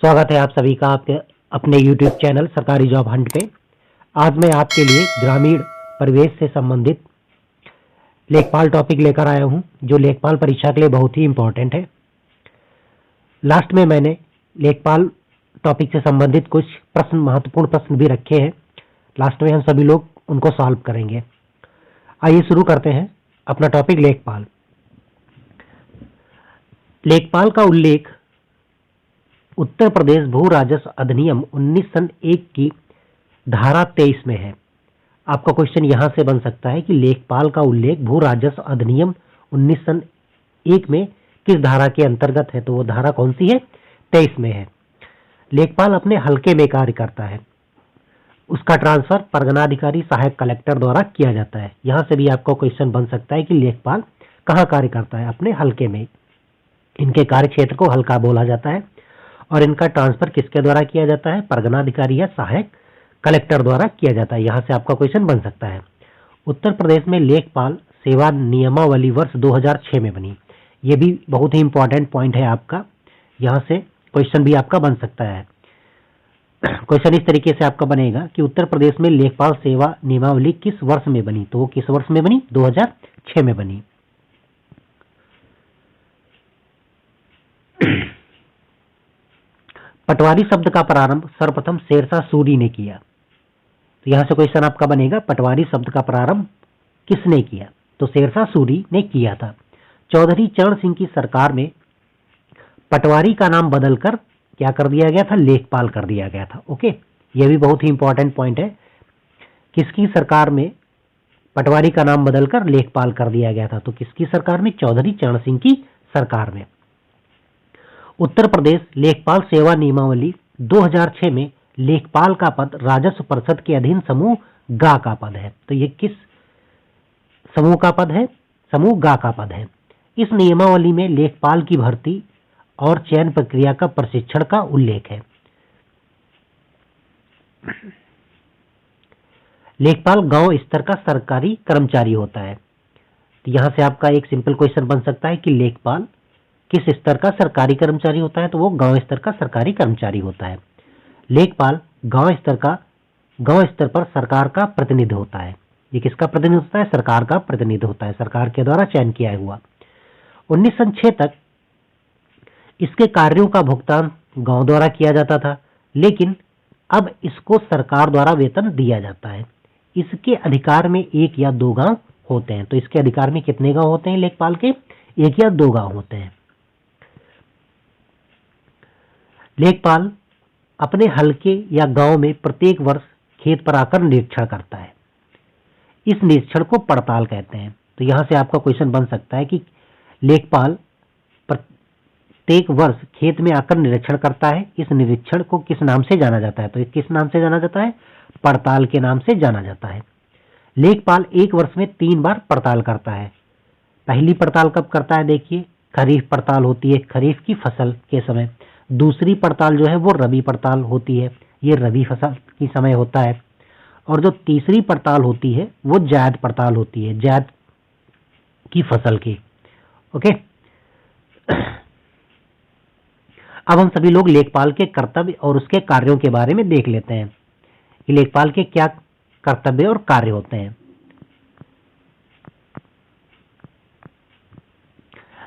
स्वागत है आप सभी का आपके अपने YouTube चैनल सरकारी जॉब हंट पे। आज मैं आपके लिए ग्रामीण परिवेश से संबंधित लेखपाल टॉपिक लेकर आया हूं, जो लेखपाल परीक्षा के लिए बहुत ही इम्पोर्टेंट है। लास्ट में मैंने लेखपाल टॉपिक से संबंधित कुछ महत्वपूर्ण प्रश्न भी रखे हैं। लास्ट में हम सभी लोग उनको सॉल्व करेंगे। आइए शुरू करते हैं अपना टॉपिक लेखपाल। लेखपाल का उल्लेख उत्तर प्रदेश भू राजस्व अधिनियम 1901 की धारा 23 में है। आपका क्वेश्चन यहां से बन सकता है कि लेखपाल का उल्लेख भू राजस्व अधिनियम 1901 में किस धारा के अंतर्गत है, तो वो धारा कौन सी है? 23 में है। लेखपाल अपने हलके में कार्य करता है। उसका ट्रांसफर परगनाधिकारी सहायक कलेक्टर द्वारा किया जाता है। यहां से भी आपका क्वेश्चन बन सकता है कि लेखपाल कहां कार्य करता है? अपने हलके में। इनके कार्य क्षेत्र को हलका बोला जाता है और इनका ट्रांसफर किसके द्वारा किया जाता है? परगनाधिकारी या सहायक कलेक्टर द्वारा किया जाता है। यहां से आपका क्वेश्चन बन सकता है। उत्तर प्रदेश में लेखपाल सेवा नियमावली वर्ष 2006 में बनी। यह भी बहुत ही इंपॉर्टेंट पॉइंट है आपका। यहां से क्वेश्चन भी आपका बन सकता है। क्वेश्चन इस तरीके से आपका बनेगा कि उत्तर प्रदेश में लेखपाल सेवा नियमावली किस वर्ष में बनी? तो वो किस वर्ष में बनी? 2006 में बनी। पटवारी शब्द का प्रारंभ सर्वप्रथम शेरशाह सूरी ने किया। तो यहां से क्वेश्चन आपका बनेगा, पटवारी शब्द का प्रारंभ किसने किया? तो शेरशाह सूरी ने किया था। चौधरी चरण सिंह की सरकार में पटवारी का नाम बदलकर क्या कर दिया गया था? लेखपाल कर दिया गया था। ओके, यह भी बहुत ही इंपॉर्टेंट पॉइंट है। किसकी सरकार में पटवारी का नाम बदलकर लेखपाल कर दिया गया था? तो किसकी सरकार में? चौधरी चरण सिंह की सरकार में। उत्तर प्रदेश लेखपाल सेवा नियमावली 2006 में लेखपाल का पद राजस्व परिषद के अधीन समूह गा का पद है। तो ये किस समूह का पद है? समूह गा का पद है। इस नियमावली में लेखपाल की भर्ती और चयन प्रक्रिया का प्रशिक्षण का उल्लेख है। लेखपाल गांव स्तर का सरकारी कर्मचारी होता है। तो यहां से आपका एक सिंपल क्वेश्चन बन सकता है कि लेखपाल किस स्तर का सरकारी कर्मचारी होता है? तो वो गांव स्तर का सरकारी कर्मचारी होता है। लेखपाल गांव स्तर पर सरकार का प्रतिनिधि होता है। ये किसका प्रतिनिधि होता है? सरकार का प्रतिनिधि होता है, सरकार के द्वारा चयन किया हुआ। 1906 तक इसके कार्यों का भुगतान गांव द्वारा किया जाता था, लेकिन अब इसको सरकार द्वारा वेतन दिया जाता है। इसके अधिकार में एक या दो गांव होते हैं। तो इसके अधिकार में कितने गांव होते हैं लेखपाल के? एक या दो गांव होते हैं। लेखपाल अपने हलके या गांव में प्रत्येक वर्ष खेत पर आकर निरीक्षण करता है। इस निरीक्षण को पड़ताल कहते हैं। तो यहां से आपका क्वेश्चन बन सकता है कि लेखपाल प्रत्येक वर्ष खेत में आकर निरीक्षण करता है। इस निरीक्षण को किस नाम से जाना जाता है? तो किस नाम से जाना जाता है? पड़ताल के नाम से जाना जाता है। लेखपाल एक वर्ष में 3 बार पड़ताल करता है। पहली पड़ताल कब करता है? देखिए, खरीफ पड़ताल होती है खरीफ की फसल के समय। दूसरी पड़ताल जो है वो रबी पड़ताल होती है, ये रबी फसल की समय होता है। और जो तीसरी पड़ताल होती है वो जायद पड़ताल होती है, जायद की फसल की। ओके, अब हम सभी लोग लेखपाल के कर्तव्य और उसके कार्यों के बारे में देख लेते हैं कि लेखपाल के क्या कर्तव्य और कार्य होते हैं।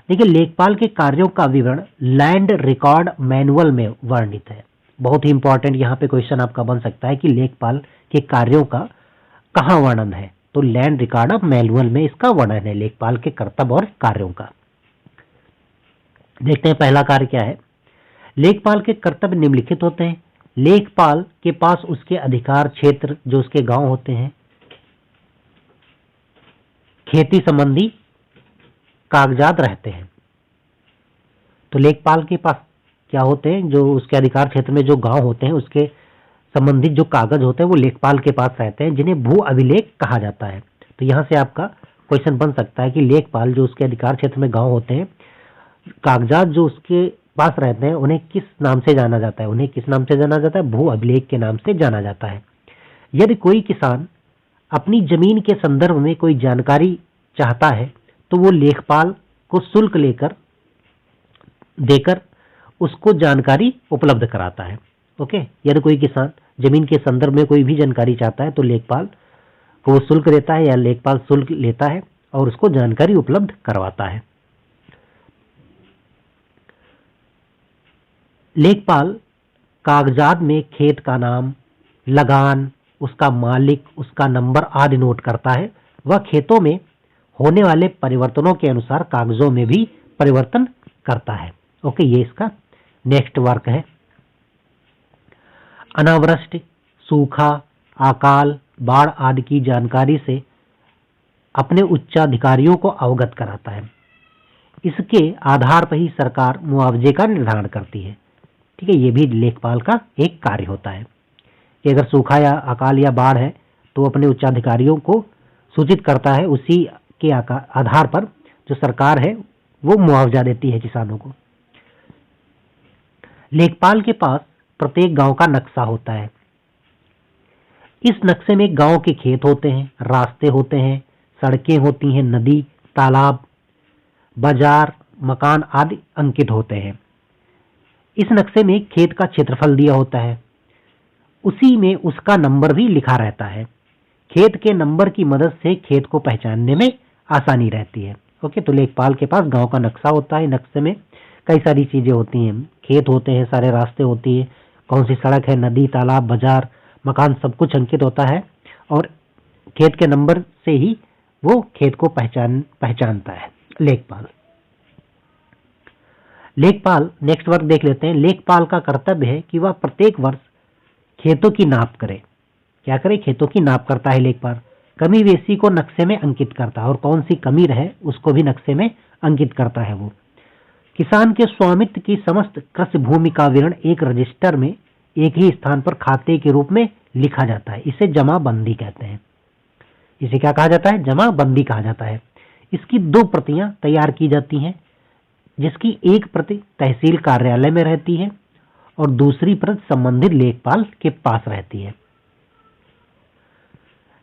देखिए, लेखपाल के कार्यों का विवरण लैंड रिकॉर्ड मैनुअल में वर्णित है। बहुत ही इंपॉर्टेंट यहां पे क्वेश्चन आपका बन सकता है कि लेखपाल के कार्यों का कहां वर्णन है? तो लैंड रिकॉर्ड ऑफ मैनुअल में इसका वर्णन है, लेखपाल के कर्तव्य और कार्यों का। देखते हैं पहला कार्य क्या है। लेखपाल के कर्तव्य निम्नलिखित होते हैं। लेखपाल के पास उसके अधिकार क्षेत्र, जो उसके गांव होते हैं, खेती संबंधी कागजात रहते हैं। तो लेखपाल के पास क्या होते हैं? जो उसके अधिकार क्षेत्र में जो गांव होते हैं उसके संबंधित जो कागज होते हैं वो लेखपाल के पास रहते हैं, जिन्हें भू अभिलेख कहा जाता है। तो यहां से आपका क्वेश्चन बन सकता है कि लेखपाल जो उसके अधिकार क्षेत्र में गांव होते हैं, कागजात जो उसके पास रहते हैं उन्हें किस नाम से जाना जाता है? उन्हें किस नाम से जाना जाता है? भू अभिलेख के नाम से जाना जाता है। यदि कोई किसान अपनी जमीन के संदर्भ में कोई जानकारी चाहता है तो वो लेखपाल को शुल्क देकर उसको जानकारी उपलब्ध कराता है। ओके, यदि कोई किसान जमीन के संदर्भ में कोई भी जानकारी चाहता है तो लेखपाल को वो शुल्क देता है या लेखपाल शुल्क लेता है और उसको जानकारी उपलब्ध करवाता है। लेखपाल कागजात में खेत का नाम, लगान, उसका मालिक, उसका नंबर आदि नोट करता है। वह खेतों में होने वाले परिवर्तनों के अनुसार कागजों में भी परिवर्तन करता है। ओके, ये इसका नेक्स्ट वर्क है। अनावृष्टि, सूखा, अकाल, बाढ़ आदि की जानकारी से अपने उच्चाधिकारियों को अवगत कराता है। इसके आधार पर ही सरकार मुआवजे का निर्धारण करती है। ठीक है, ये भी लेखपाल का एक कार्य होता है कि अगर सूखा या अकाल या बाढ़ है तो अपने उच्चाधिकारियों को सूचित करता है, उसी के आधार पर जो सरकार है वो मुआवजा देती है किसानों को। लेखपाल के पास प्रत्येक गांव का नक्शा होता है। इस नक्शे में गांव के खेत होते हैं, रास्ते होते हैं, सड़कें होती हैं, नदी, तालाब, बाजार, मकान आदि अंकित होते हैं। इस नक्शे में खेत का क्षेत्रफल दिया होता है, उसी में उसका नंबर भी लिखा रहता है। खेत के नंबर की मदद से खेत को पहचानने में आसानी रहती है। ओके, तो लेखपाल के पास गांव का नक्शा होता है। नक्शे में कई सारी चीजें होती हैं, खेत होते हैं, सारे रास्ते होती है, कौन सी सड़क है, नदी, तालाब, बाजार, मकान, सब कुछ अंकित होता है और खेत के नंबर से ही वो खेत को पहचानता है लेखपाल। नेक्स्ट वर्क देख लेते हैं। लेखपाल का कर्तव्य है कि वह प्रत्येक वर्ष खेतों की नाप करे। क्या करे? खेतों की नाप करता है लेखपाल। कमी बेसी को नक्शे में अंकित करता है और कौन सी कमी रहे उसको भी नक्शे में अंकित करता है वो। किसान के स्वामित्व की समस्त कृषि भूमि का विवरण एक रजिस्टर में एक ही स्थान पर खाते के रूप में लिखा जाता है। इसे जमाबंदी कहते हैं। इसे क्या कहा जाता है? जमाबंदी कहा जाता है। इसकी 2 प्रतियां तैयार की जाती हैं, जिसकी एक प्रति तहसील कार्यालय में रहती है और दूसरी प्रति संबंधित लेखपाल के पास रहती है।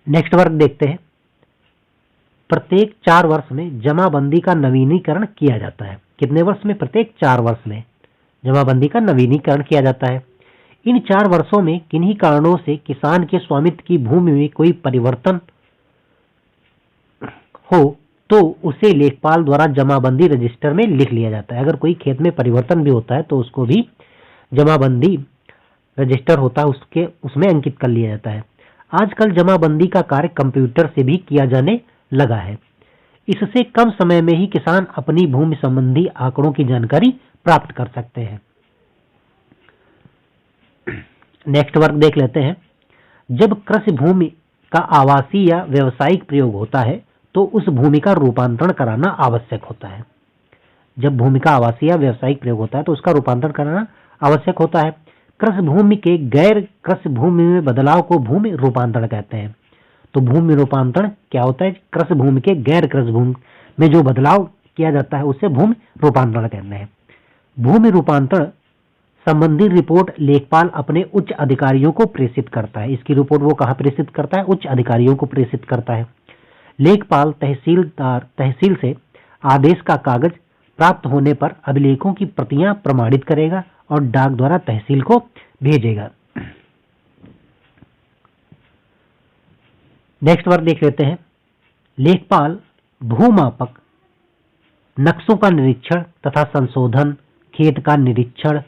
नेक्स्ट वर्क देखते हैं। प्रत्येक 4 वर्ष में जमाबंदी का नवीनीकरण किया जाता है। कितने वर्ष में? प्रत्येक 4 वर्ष में जमाबंदी का नवीनीकरण किया जाता है। इन 4 वर्षों में किन्हीं कारणों से किसान के स्वामित्व की भूमि में कोई परिवर्तन हो तो उसे लेखपाल द्वारा जमाबंदी रजिस्टर में लिख लिया जाता है। अगर कोई खेत में परिवर्तन भी होता है तो उसको भी जमाबंदी रजिस्टर होता है, उसमें अंकित कर लिया जाता है। आजकल जमाबंदी का कार्य कंप्यूटर से भी किया जाने लगा है। इससे कम समय में ही किसान अपनी भूमि संबंधी आंकड़ों की जानकारी प्राप्त कर सकते हैं। नेक्स्ट वर्क देख लेते हैं। जब कृषि भूमि का आवासीय या व्यावसायिक प्रयोग होता है तो उस भूमि का रूपांतरण कराना आवश्यक होता है। जब भूमि का आवासीय या व्यावसायिक प्रयोग होता है तो उसका रूपांतरण कराना आवश्यक होता है। कृषि भूमि के गैर कृषि भूमि में बदलाव को भूमि रूपांतरण कहते हैं। तो भूमि रूपांतरण क्या होता है? कृषि भूमि के गैर कृषि भूमि में जो बदलाव किया जाता है उसे भूमि रूपांतरण कहते हैं। भूमि रूपांतरण संबंधी रिपोर्ट लेखपाल अपने उच्च अधिकारियों को प्रेषित करता है। इसकी रिपोर्ट वो कहाँ प्रेषित करता है? उच्च अधिकारियों को प्रेषित करता है। लेखपाल तहसील से आदेश का कागज प्राप्त होने पर अभिलेखों की प्रतियां प्रमाणित करेगा और डाक द्वारा तहसील को भेजेगा। नेक्स्ट वर्क देख लेते हैं। लेखपाल भूमापक, नक्शों का निरीक्षण तथा संशोधन, खेत का निरीक्षण,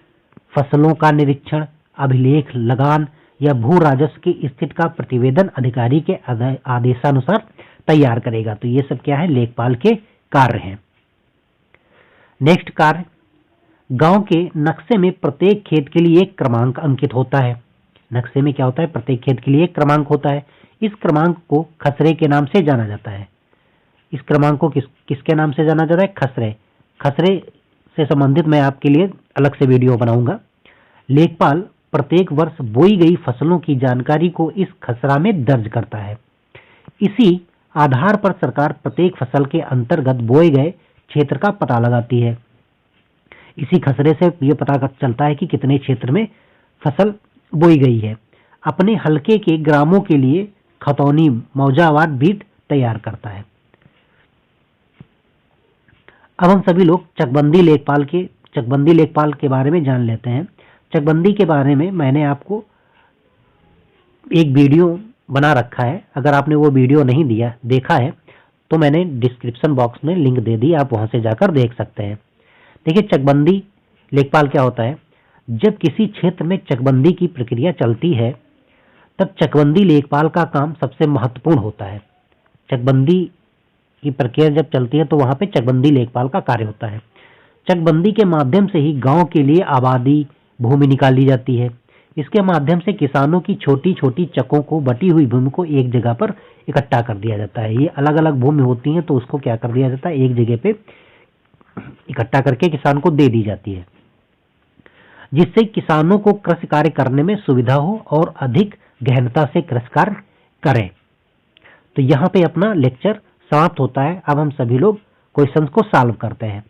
फसलों का निरीक्षण, अभिलेख, लगान या भू राजस्व की स्थिति का प्रतिवेदन अधिकारी के आदेशानुसार तैयार करेगा। तो ये सब क्या है? लेखपाल के कार्य हैं। नेक्स्ट कार्य, गांव के नक्शे में प्रत्येक खेत के लिए एक क्रमांक अंकित होता है। नक्शे में क्या होता है? प्रत्येक खेत के लिए एक क्रमांक होता है। इस क्रमांक को खसरे के नाम से जाना जाता है। इस क्रमांक को किसके नाम से जाना जाता है? खसरे। खसरे से संबंधित मैं आपके लिए अलग से वीडियो बनाऊंगा। लेखपाल प्रत्येक वर्ष बोई गई फसलों की जानकारी को इस खसरा में दर्ज करता है। इसी आधार पर सरकार प्रत्येक फसल के अंतर्गत बोए गए क्षेत्र का पता लगाती है। इसी खसरे से यह पता चलता है कि कितने क्षेत्र में फसल बोई गई है। अपने हलके के ग्रामों के लिए खतौनी मौजावार भी तैयार करता है। अब हम सभी लोग चकबंदी लेखपाल के चकबंदी लेखपाल के बारे में जान लेते हैं। चकबंदी के बारे में मैंने आपको एक वीडियो बना रखा है, अगर आपने वो वीडियो नहीं देखा है तो मैंने डिस्क्रिप्शन बॉक्स में लिंक दे दी, आप वहां से जाकर देख सकते हैं। देखिए, चकबंदी लेखपाल क्या होता है। जब किसी क्षेत्र में चकबंदी की प्रक्रिया चलती है तब चकबंदी लेखपाल का काम सबसे महत्वपूर्ण होता है। चकबंदी की प्रक्रिया जब चलती है तो वहां पे चकबंदी लेखपाल का कार्य होता है। चकबंदी के माध्यम से ही गांव के लिए आबादी भूमि निकाली जाती है। इसके माध्यम से किसानों की छोटी छोटी चकों को, बटी हुई भूमि को एक जगह पर इकट्ठा कर दिया जाता है। ये अलग अलग भूमि होती है तो उसको क्या कर दिया जाता है, एक जगह पे इकट्ठा करके किसान को दे दी जाती है, जिससे किसानों को कृषि कार्य करने में सुविधा हो और अधिक गहनता से कृषि कार्य करें। तो यहाँ पे अपना लेक्चर समाप्त होता है। अब हम सभी लोग क्वेश्चंस को सॉल्व करते हैं।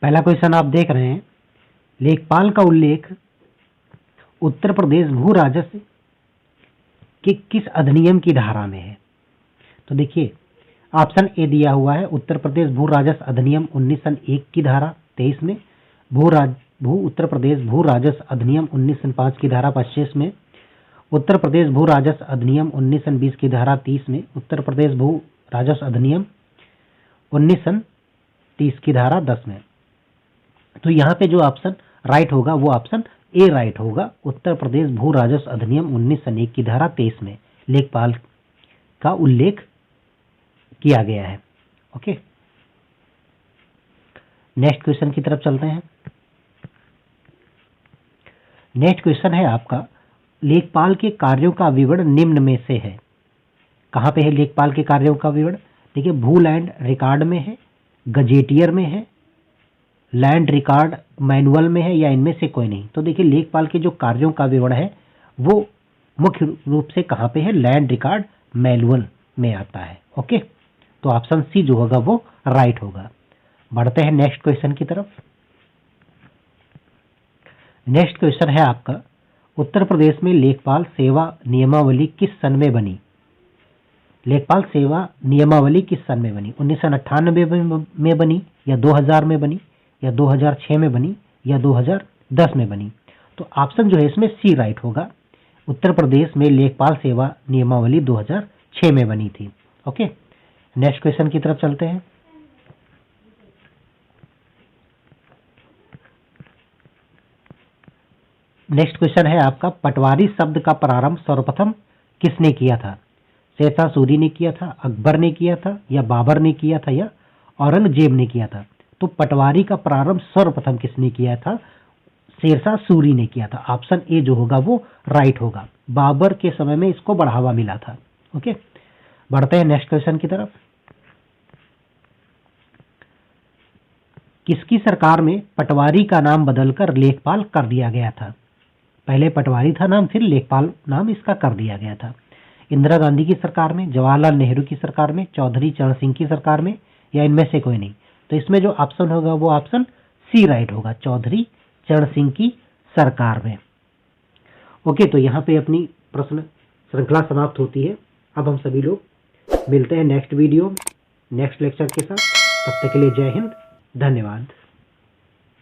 पहला क्वेश्चन आप देख रहे हैं, लेखपाल का उल्लेख उत्तर प्रदेश भू राजस्व के किस अधिनियम की धारा में है। तो देखिए, ऑप्शन ए दिया हुआ है उत्तर प्रदेश भू राजस्व अधिनियम 1901 की धारा 23 में, उत्तर प्रदेश भू राजस्व अधिनियम 1905 की धारा 25 में, उत्तर प्रदेश भू राजस्व अधिनियम 1920 की धारा 30 में, उत्तर प्रदेश भू राजस्व अधिनियम 1930 की धारा 10 में। तो यहाँ पे जो ऑप्शन राइट होगा वो ऑप्शन ए राइट होगा। उत्तर प्रदेश भू राजस्व अधिनियम 1901 की धारा 23 में लेखपाल का उल्लेख किया गया है। ओके, नेक्स्ट क्वेश्चन की तरफ चलते हैं। नेक्स्ट क्वेश्चन है आपका, लेखपाल के कार्यों का विवरण निम्न में से है। कहां पे है लेखपाल के कार्यों का विवरण? देखिए, भू लैंड रिकॉर्ड में है, गजेटियर में है, लैंड रिकॉर्ड मैनुअल में है, या इनमें से कोई नहीं। तो देखिए, लेखपाल के जो कार्यों का विवरण है वो मुख्य रूप से कहां पे है, लैंड रिकॉर्ड मैनुअल में आता है। ओके, तो ऑप्शन सी जो होगा वो राइट होगा। बढ़ते हैं नेक्स्ट क्वेश्चन की तरफ। नेक्स्ट क्वेश्चन है आपका, उत्तर प्रदेश में लेखपाल सेवा नियमावली किस सन में बनी? लेखपाल सेवा नियमावली किस सन में बनी? 1998 में बनी, या 2000 में बनी, या 2006 में बनी, या 2010 में बनी? तो ऑप्शन जो है इसमें सी राइट होगा। उत्तर प्रदेश में लेखपाल सेवा नियमावली 2006 में बनी थी। ओके, नेक्स्ट क्वेश्चन की तरफ चलते हैं। नेक्स्ट क्वेश्चन है आपका, पटवारी शब्द का प्रारंभ सर्वप्रथम किसने किया था? शेरशाह सूरी ने किया था, अकबर ने किया था, या बाबर ने किया था, या औरंगजेब ने किया था? तो पटवारी का प्रारंभ सर्वप्रथम किसने किया था? शेरशाह सूरी ने किया था। ऑप्शन ए जो होगा वो राइट होगा। बाबर के समय में इसको बढ़ावा मिला था। ओके, बढ़ते हैं नेक्स्ट क्वेश्चन की तरफ। किसकी सरकार में पटवारी का नाम बदलकर लेखपाल कर दिया गया था? पहले पटवारी था नाम, फिर लेखपाल नाम इसका कर दिया गया था। इंदिरा गांधी की सरकार में, जवाहरलाल नेहरू की सरकार में, चौधरी चरण सिंह की सरकार में, या इनमें से कोई नहीं? तो इसमें जो ऑप्शन होगा वो ऑप्शन सी राइट होगा, चौधरी चरण सिंह की सरकार में। ओके, तो यहाँ पे अपनी प्रश्न श्रृंखला समाप्त होती है। अब हम सभी लोग मिलते हैं नेक्स्ट वीडियो नेक्स्ट लेक्चर के साथ। तब तक के लिए जय हिंद, धन्यवाद।